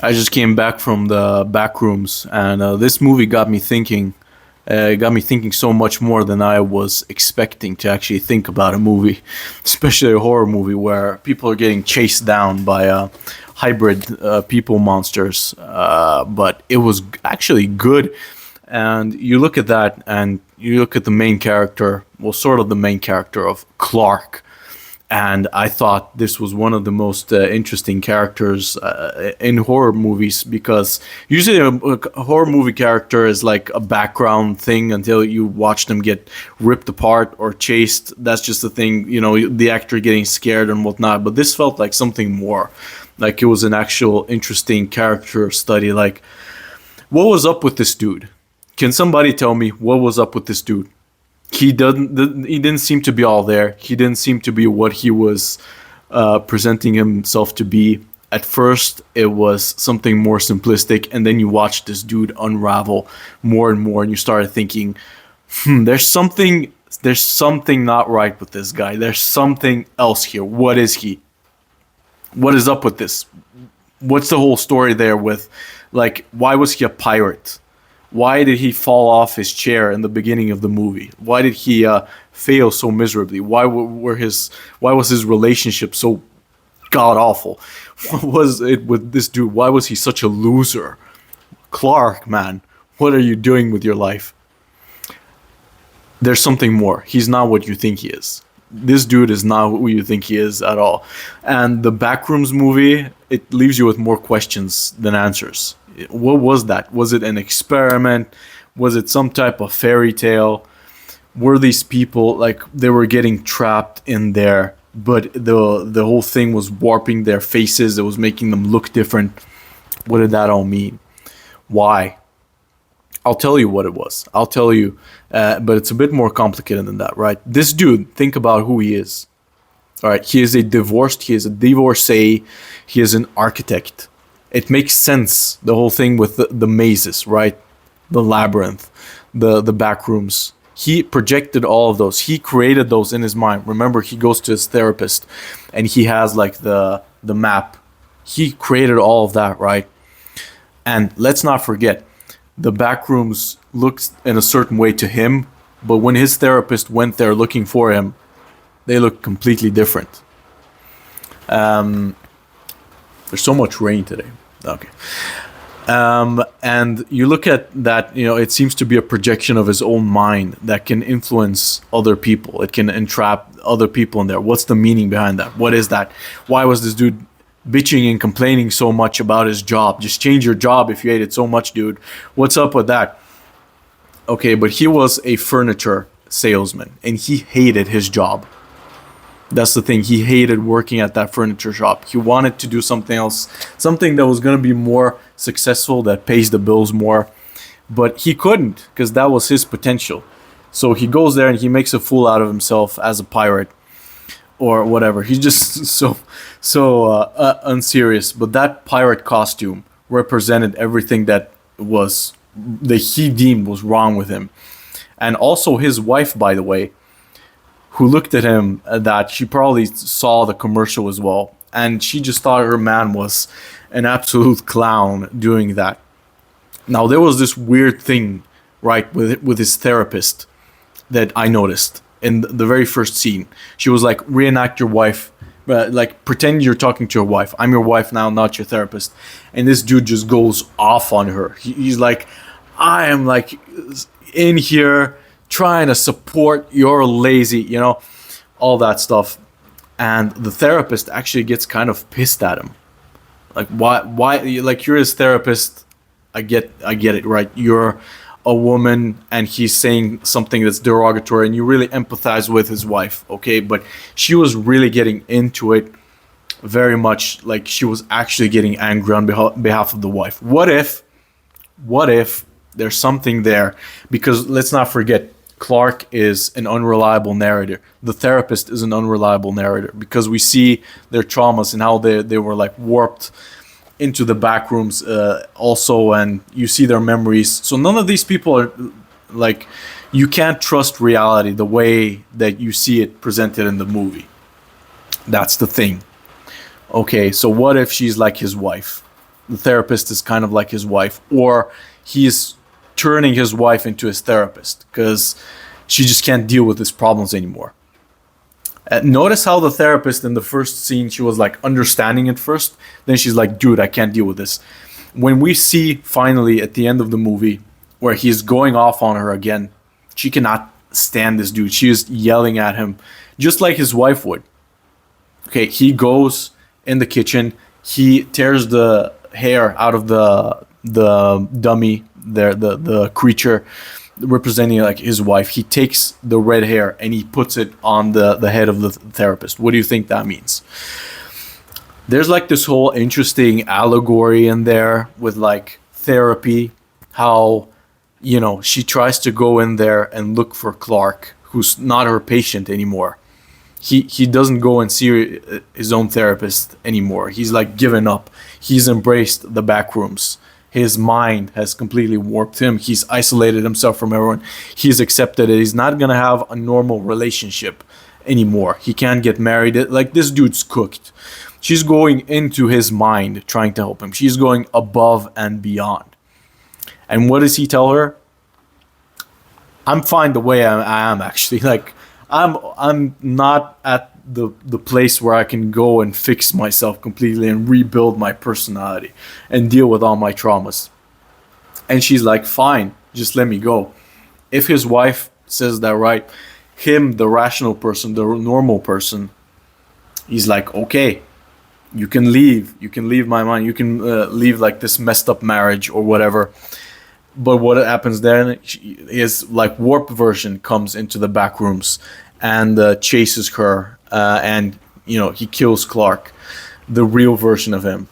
I just came back from the Backrooms, and this movie got me thinking. It got me thinking so much more than I was expecting to actually think about a movie, especially a horror movie where people are getting chased down by hybrid people monsters. But it was actually good, and you look at that, and you look at the main character, well, sort of the main character of Clark, and I thought this was one of the most interesting characters in horror movies, because usually a horror movie character is like a background thing until you watch them get ripped apart or chased. That's just the thing, the actor getting scared and whatnot. But this felt like something more, like it was an actual interesting character study. Like, what was up with this dude? Can somebody tell me what was up with this dude? He didn't seem to be all there. He didn't seem to be what he was presenting himself to be. At first, it was something more simplistic, and then you watch this dude unravel more and more, and you started thinking, there's something not right with this guy. There's something else here. What is he? What is up with this? What's the whole story there with, like, why was he a pirate? Why did he fall off his chair in the beginning of the movie? Why did he fail so miserably? Why was his relationship so god awful? What was it with this dude? Why was he such a loser? Clark, man, what are you doing with your life? There's something more. He's not what you think he is. This dude is not who you think he is at all. And the Backrooms movie, it leaves you with more questions than answers. What was that? Was it an experiment? Was it some type of fairy tale? Were these people, like, they were getting trapped in there, but the whole thing was warping their faces? It was making them look different. What did that all mean? Why? I'll tell you what it was. I'll tell you, but it's a bit more complicated than that, right? This dude, think about who he is. All right, he is a divorcee, he is an architect. It makes sense, the whole thing with the mazes, right? The labyrinth, the back rooms. He projected all of those. He created those in his mind. Remember, he goes to his therapist and he has like the map. He created all of that, right? And let's not forget, the back rooms looked in a certain way to him, but when his therapist went there looking for him, they looked completely different. There's so much rain today. Okay. And you look at that, it seems to be a projection of his own mind that can influence other people. It can entrap other people in there. What's the meaning behind that? What is that? Why was this dude bitching and complaining so much about his job? Just change your job if you hate it so much, dude. What's up with that? Okay, but he was a furniture salesman and he hated his job. That's the thing. He hated working at that furniture shop. He wanted to do something else, something that was going to be more successful, that pays the bills more. But he couldn't, because that was his potential. So he goes there and he makes a fool out of himself as a pirate or whatever. He's just so unserious. But that pirate costume represented everything that he deemed was wrong with him. And also his wife, by the way, who looked at him, that she probably saw the commercial as well, and she just thought her man was an absolute clown doing that. Now, there was this weird thing, right, with his therapist that I noticed in the very first scene. She was like, reenact your wife, like pretend you're talking to your wife. I'm your wife now, not your therapist. And this dude just goes off on her. He's like, I am like in here trying to support your lazy, all that stuff. And the therapist actually gets kind of pissed at him. Like, why, like, you're his therapist. I get it, right? You're a woman and he's saying something that's derogatory and you really empathize with his wife, okay? But she was really getting into it very much, like she was actually getting angry on behalf of the wife. What if there's something there? Because let's not forget, Clark is an unreliable narrator. The therapist is an unreliable narrator, because we see their traumas and how they were like warped into the back rooms also, and you see their memories. So none of these people are like, you can't trust reality the way that you see it presented in the movie. That's the thing. Okay, so what if she's like his wife? the therapist is kind of like his wife, or he's turning his wife into his therapist because she just can't deal with his problems anymore. Notice how the therapist in the first scene, she was like understanding at first, then she's like, dude, I can't deal with this. When we see finally at the end of the movie where he's going off on her again, she cannot stand this dude. She is yelling at him just like his wife would. Okay, he goes in the kitchen, he tears the hair out of the dummy there, the creature representing like his wife. He takes the red hair and he puts it on the head of the therapist. What do you think that means? There's like this whole interesting allegory in there with like therapy, how, you know, she tries to go in there and look for Clark, who's not her patient anymore. He doesn't go and see his own therapist anymore. He's like given up. He's embraced the Backrooms. His mind has completely warped him. He's isolated himself from everyone. He's accepted it. He's not going to have a normal relationship anymore. He can't get married. Like, this dude's cooked. She's going into his mind, trying to help him. She's going above and beyond. And what does he tell her? I'm fine the way I am, actually. Like, I'm not at the place where I can go and fix myself completely and rebuild my personality and deal with all my traumas. And she's like, fine, just let me go. If his wife says that, right, him, the rational person, the normal person, he's like, okay, you can leave my mind, you can leave like this messed up marriage or whatever. But what happens then, his like warped version comes into the back rooms and chases her, and you know, he kills Clark, the real version of him.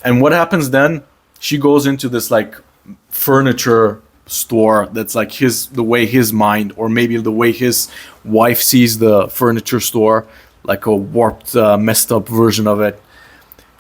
And what happens then? She goes into this like furniture store that's like the way his mind, or maybe the way his wife sees the furniture store, like a warped, messed up version of it.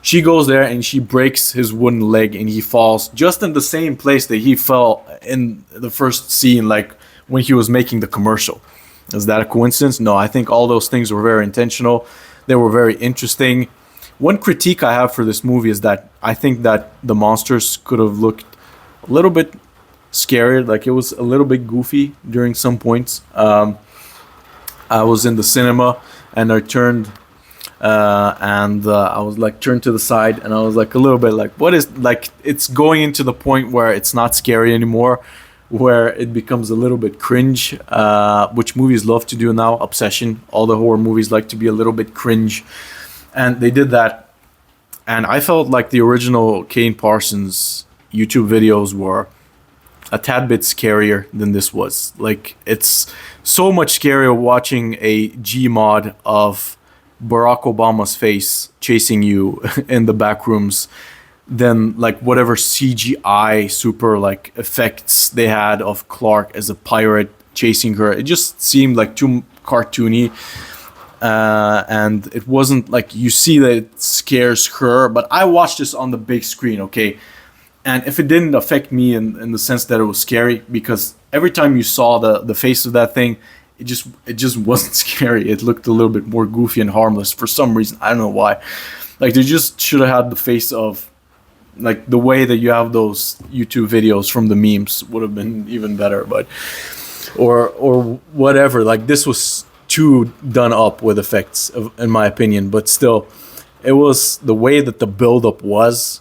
She goes there and she breaks his wooden leg and he falls just in the same place that he fell in the first scene, like when he was making the commercial. Is that a coincidence? No, I think all those things were very intentional. They were very interesting. One critique I have for this movie is that I think that the monsters could have looked a little bit scarier. Like, it was a little bit goofy during some points. I was in the cinema and I turned I was like turned to the side and I was like a little bit like, what is, like, it's going into the point where it's not scary anymore, where it becomes a little bit cringe, which movies love to do now. Obsession, all the horror movies like to be a little bit cringe, and they did that. And I felt like the original Kane Parsons YouTube videos were a tad bit scarier than this was. Like, it's so much scarier watching a Gmod of Barack Obama's face chasing you in the back rooms than like whatever CGI super like effects they had of Clark as a pirate chasing her. It just seemed like too cartoony, and it wasn't like, you see that it scares her, but I watched this on the big screen, okay? And if it didn't affect me in the sense that it was scary, because every time you saw the face of that thing, it just wasn't scary. It looked a little bit more goofy and harmless for some reason. I don't know why. Like, they just should have had the face of, like, the way that you have those YouTube videos from the memes would have been even better. But or whatever. Like, this was too done up with effects, in my opinion. But still, it was the way that the build-up was,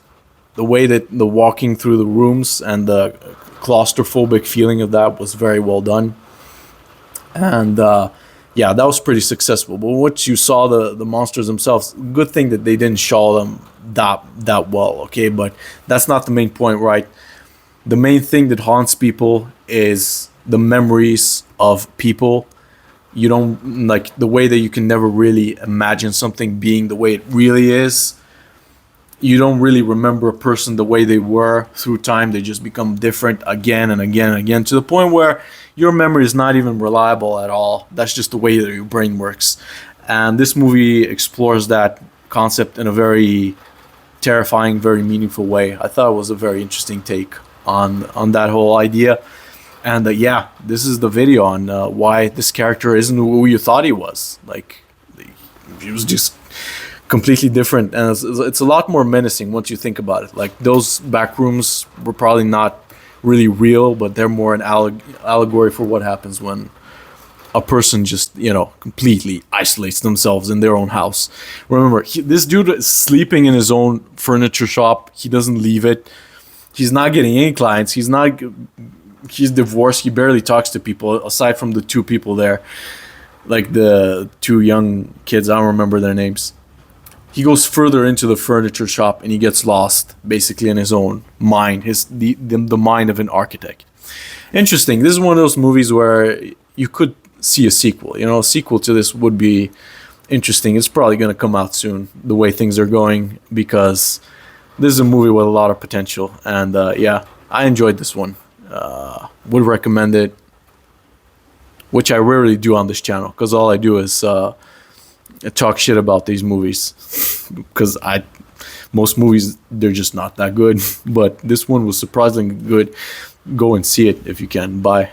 the way that the walking through the rooms and the claustrophobic feeling of that was very well done. And yeah, that was pretty successful. But once you saw the monsters themselves, good thing that they didn't show them that well, okay? But that's not the main point, right? The main thing that haunts people is the memories of people. You don't, like, the way that you can never really imagine something being the way it really is. You don't really remember a person the way they were through time. They just become different again and again and again, to the point where your memory is not even reliable at all. That's just the way that your brain works. And this movie explores that concept in a very terrifying, very meaningful way. I thought it was a very interesting take on that whole idea. And yeah, this is the video on why this character isn't who you thought he was. Like, he was just completely different, and it's a lot more menacing once you think about it. Like those back rooms were probably not really real, but they're more an allegory for what happens when a person just, completely isolates themselves in their own house. Remember, this dude is sleeping in his own furniture shop. He doesn't leave it. He's not getting any clients. He's divorced. He barely talks to people aside from the two people there, like the two young kids. I don't remember their names. He goes further into the furniture shop and he gets lost basically in his own mind, the mind of an architect. Interesting. This is one of those movies where you could see a sequel. A sequel to this would be interesting. It's probably going to come out soon, the way things are going, because this is a movie with a lot of potential. And yeah, I enjoyed this one. Would recommend it, which I rarely do on this channel, because all I do is talk shit about these movies, because most movies, they're just not that good. But this one was surprisingly good. Go and see it if you can. Bye.